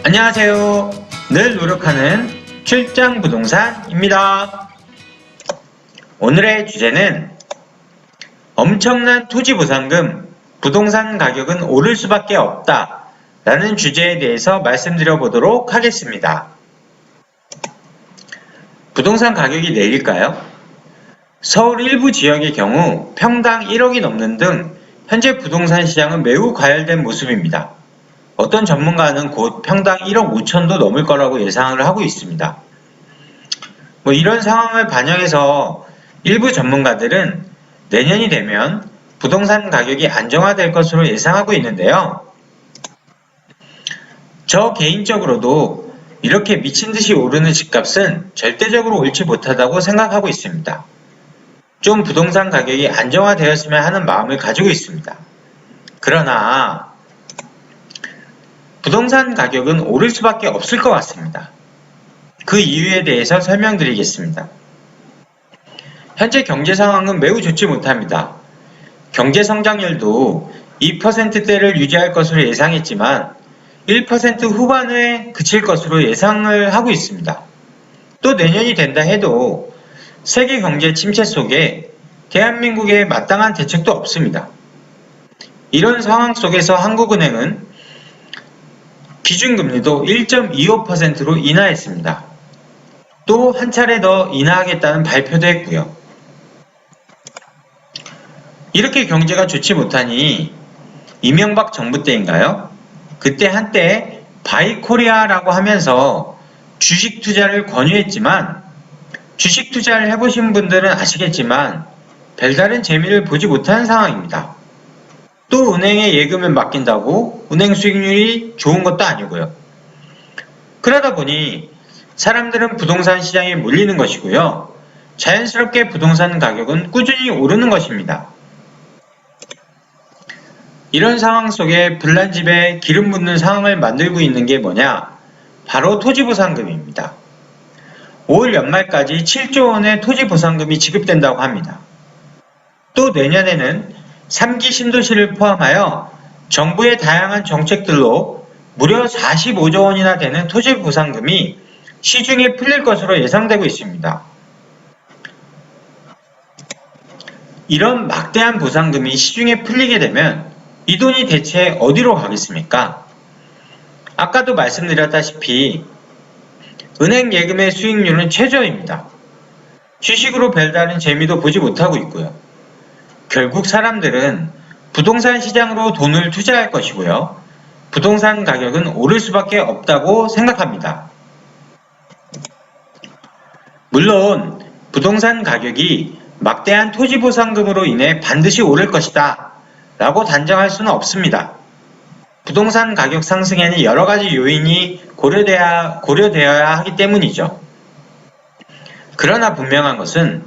안녕하세요. 늘 노력하는 출장부동산입니다. 오늘의 주제는 엄청난 토지보상금, 부동산 가격은 오를 수밖에 없다 라는 주제에 대해서 말씀드려 보도록 하겠습니다. 부동산 가격이 내릴까요? 서울 일부 지역의 경우 평당 1억이 넘는 등 현재 부동산 시장은 매우 과열된 모습입니다. 어떤 전문가는 곧 평당 1억 5천도 넘을 거라고 예상을 하고 있습니다. 이런 상황을 반영해서 일부 전문가들은 내년이 되면 부동산 가격이 안정화될 것으로 예상하고 있는데요. 저 개인적으로도 이렇게 미친듯이 오르는 집값은 절대적으로 옳지 못하다고 생각하고 있습니다. 좀 부동산 가격이 안정화되었으면 하는 마음을 가지고 있습니다. 그러나 부동산 가격은 오를 수밖에 없을 것 같습니다. 그 이유에 대해서 설명드리겠습니다. 현재 경제 상황은 매우 좋지 못합니다. 경제 성장률도 2%대를 유지할 것으로 예상했지만 1% 후반에 그칠 것으로 예상을 하고 있습니다. 또 내년이 된다 해도 세계 경제 침체 속에 대한민국에 마땅한 대책도 없습니다. 이런 상황 속에서 한국은행은 기준금리도 1.25%로 인하했습니다. 또 한 차례 더 인하하겠다는 발표도 했고요. 이렇게 경제가 좋지 못하니 이명박 정부 때인가요? 그때 한때 바이코리아라고 하면서 주식 투자를 권유했지만 주식 투자를 해보신 분들은 아시겠지만 별다른 재미를 보지 못하는 상황입니다. 또 은행에 예금을 맡긴다고 은행 수익률이 좋은 것도 아니고요. 그러다 보니 사람들은 부동산 시장에 몰리는 것이고요. 자연스럽게 부동산 가격은 꾸준히 오르는 것입니다. 이런 상황 속에 불난집에 기름 붓는 상황을 만들고 있는 게 뭐냐? 바로 토지보상금입니다. 올 연말까지 7조 원의 토지보상금이 지급된다고 합니다. 또 내년에는 3기 신도시를 포함하여 정부의 다양한 정책들로 무려 45조 원이나 되는 토지보상금이 시중에 풀릴 것으로 예상되고 있습니다. 이런 막대한 보상금이 시중에 풀리게 되면 이 돈이 대체 어디로 가겠습니까? 아까도 말씀드렸다시피 은행 예금의 수익률은 최저입니다. 주식으로 별다른 재미도 보지 못하고 있고요. 결국 사람들은 부동산 시장으로 돈을 투자할 것이고요. 부동산 가격은 오를 수밖에 없다고 생각합니다. 물론 부동산 가격이 막대한 토지보상금으로 인해 반드시 오를 것이다 라고 단정할 수는 없습니다. 부동산 가격 상승에는 여러가지 요인이 고려되어야 하기 때문이죠. 그러나 분명한 것은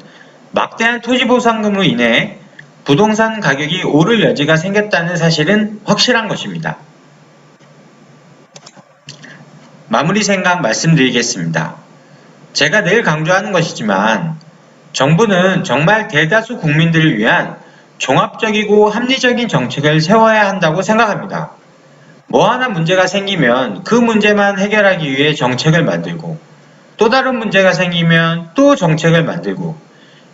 막대한 토지보상금으로 인해 부동산 가격이 오를 여지가 생겼다는 사실은 확실한 것입니다. 마무리 생각 말씀드리겠습니다. 제가 늘 강조하는 것이지만 정부는 정말 대다수 국민들을 위한 종합적이고 합리적인 정책을 세워야 한다고 생각합니다. 뭐 하나 문제가 생기면 그 문제만 해결하기 위해 정책을 만들고 또 다른 문제가 생기면 또 정책을 만들고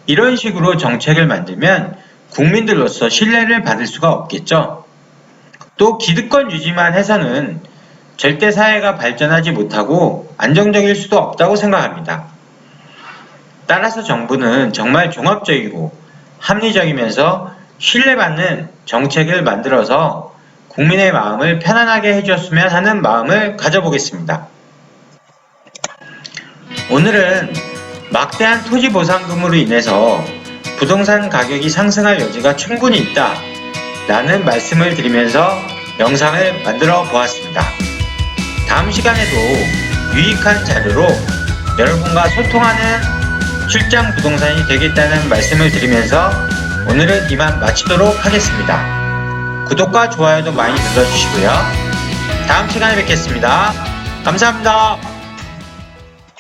이런 식으로 정책을 만들면 국민들로서 신뢰를 받을 수가 없겠죠. 또 기득권 유지만 해서는 절대 사회가 발전하지 못하고 안정적일 수도 없다고 생각합니다. 따라서 정부는 정말 종합적이고 합리적이면서 신뢰받는 정책을 만들어서 국민의 마음을 편안하게 해줬으면 하는 마음을 가져보겠습니다. 오늘은 막대한 토지보상금으로 인해서 부동산 가격이 상승할 여지가 충분히 있다 라는 말씀을 드리면서 영상을 만들어 보았습니다. 다음 시간에도 유익한 자료로 여러분과 소통하는 출장 부동산이 되겠다는 말씀을 드리면서 오늘은 이만 마치도록 하겠습니다. 구독과 좋아요도 많이 눌러주시고요. 다음 시간에 뵙겠습니다. 감사합니다.